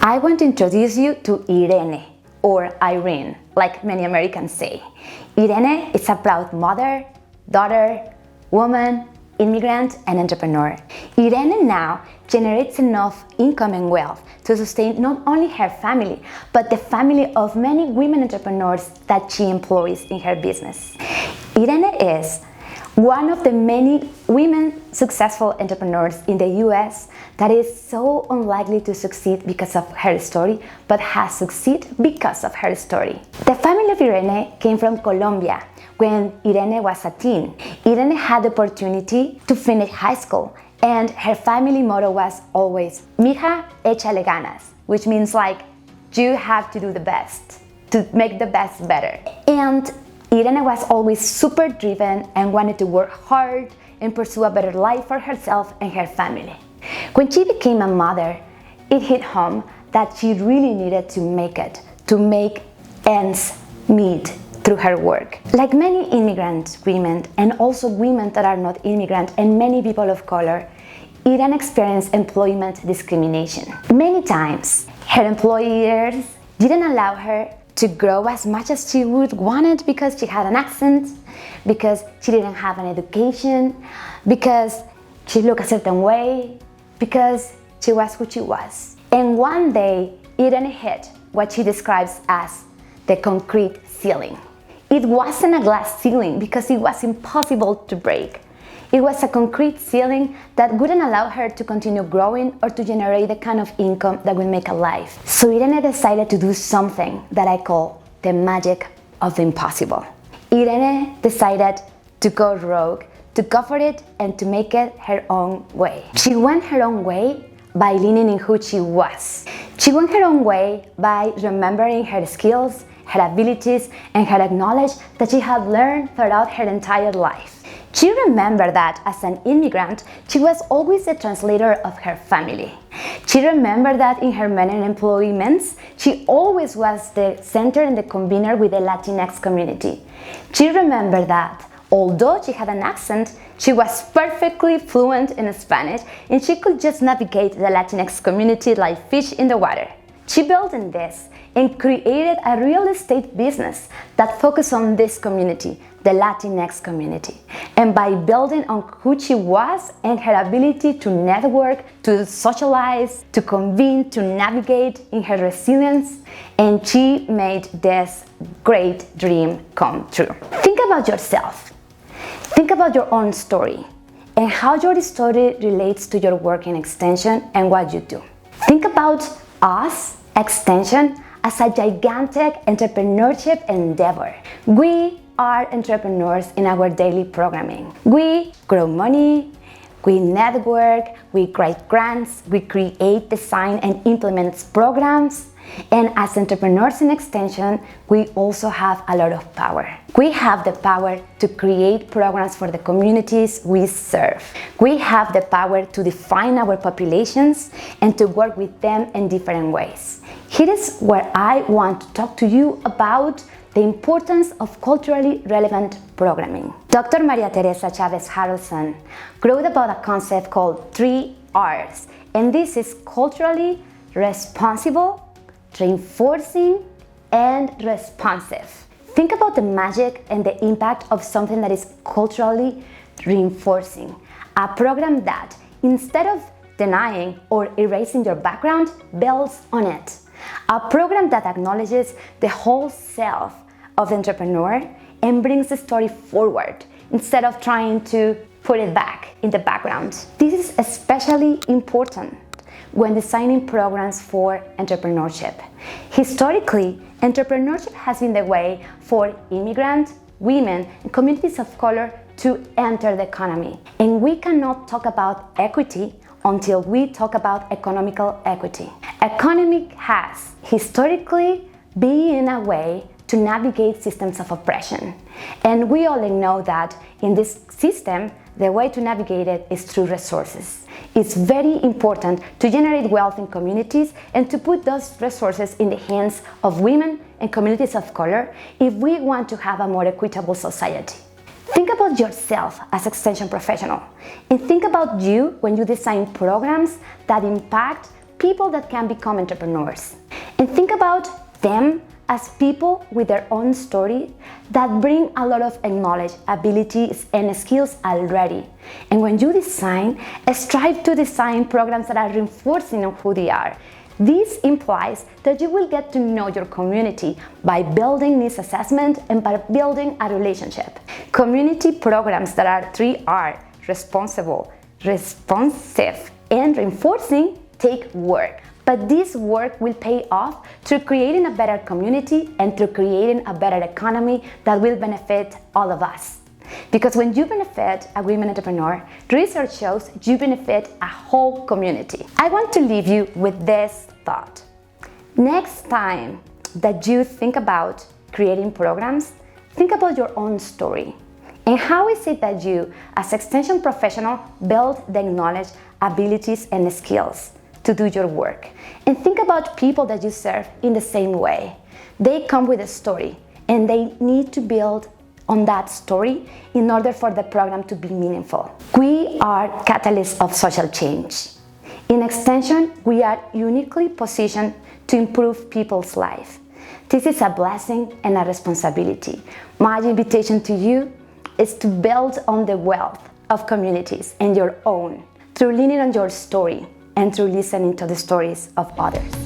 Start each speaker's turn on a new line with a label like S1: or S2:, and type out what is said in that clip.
S1: I want to introduce you to Irene, or Irene, like many Americans say. Irene is a proud mother, daughter, woman, immigrant, and entrepreneur. Irene now generates enough income and wealth to sustain not only her family, but the family of many women entrepreneurs that she employs in her business. Irene is one of the many women successful entrepreneurs in the US that is so unlikely to succeed because of her story, but has succeeded because of her story. The family of Irene came from Colombia when Irene was a teen. Irene had the opportunity to finish high school, and her family motto was always, "Mija, échale ganas," which means like, you have to do the best, to make the best better. And Irene was always super driven and wanted to work hard and pursue a better life for herself and her family. When she became a mother, it hit home that she really needed to make ends meet through her work. Like many immigrant women, and also women that are not immigrant, and many people of color, Irene experienced employment discrimination. Many times, her employers didn't allow her to grow as much as she would wanted because she had an accent, because she didn't have an education, because she looked a certain way, because she was who she was. And one day, Irene hit what she describes as the concrete ceiling. It wasn't a glass ceiling because it was impossible to break. It was a concrete ceiling that wouldn't allow her to continue growing or to generate the kind of income that would make a life. So Irene decided to do something that I call the magic of the impossible. Irene decided to go rogue, to go for it and to make it her own way. She went her own way by leaning in who she was. She went her own way by remembering her skills, her abilities, and her knowledge that she had learned throughout her entire life. She remembered that as an immigrant, she was always the translator of her family. She remembered that in her many employments, she always was the center and the convener with the Latinx community. She remembered that although she had an accent, she was perfectly fluent in Spanish and she could just navigate the Latinx community like fish in the water. She built on this and created a real estate business that focused on this community, the Latinx community. And by building on who she was and her ability to network, to socialize, to convene, to navigate in her resilience, and she made this great dream come true. Think about yourself. Think about your own story and how your story relates to your work in Extension and what you do. Think about us, Extension, as a gigantic entrepreneurship endeavor. We are entrepreneurs in our daily programming. We grow money, we network, we create grants, we create, design, and implement programs. And as entrepreneurs in Extension, we also have a lot of power. We have the power to create programs for the communities we serve. We have the power to define our populations and to work with them in different ways. Here is where I want to talk to you about the importance of culturally relevant programming. Dr. Maria Teresa Chavez Harrelson wrote about a concept called 3 R's, and this is culturally responsible, reinforcing, and responsive. Think about the magic and the impact of something that is culturally reinforcing. A program that, instead of denying or erasing your background, builds on it. A program that acknowledges the whole self of the entrepreneur and brings the story forward instead of trying to put it back in the background. This is especially important when designing programs for entrepreneurship. Historically, entrepreneurship has been the way for immigrant, women, and communities of color to enter the economy. And we cannot talk about equity until we talk about economical equity. Economic has historically been a way to navigate systems of oppression. And we all know that in this system, the way to navigate it is through resources. It's very important to generate wealth in communities and to put those resources in the hands of women and communities of color if we want to have a more equitable society. Think about yourself as extension professional, and think about you when you design programs that impact people that can become entrepreneurs. And think about them as people with their own story that bring a lot of knowledge, abilities, and skills already. And when you design, strive to design programs that are reinforcing of who they are. This implies that you will get to know your community by building needs assessment and by building a relationship. Community programs that are 3R, responsible, responsive, and reinforcing, take work. But this work will pay off through creating a better community and through creating a better economy that will benefit all of us. Because when you benefit a women entrepreneur, research shows you benefit a whole community. I want to leave you with this thought. Next time that you think about creating programs, think about your own story. And how is it that you, as extension professional, build the knowledge, abilities, and skills to do your work? And think about people that you serve in the same way. They come with a story, and they need to build on that story in order for the program to be meaningful. We are catalysts of social change. In extension, we are uniquely positioned to improve people's life. This is a blessing and a responsibility. My invitation to you is to build on the wealth of communities and your own through leaning on your story and through listening to the stories of others.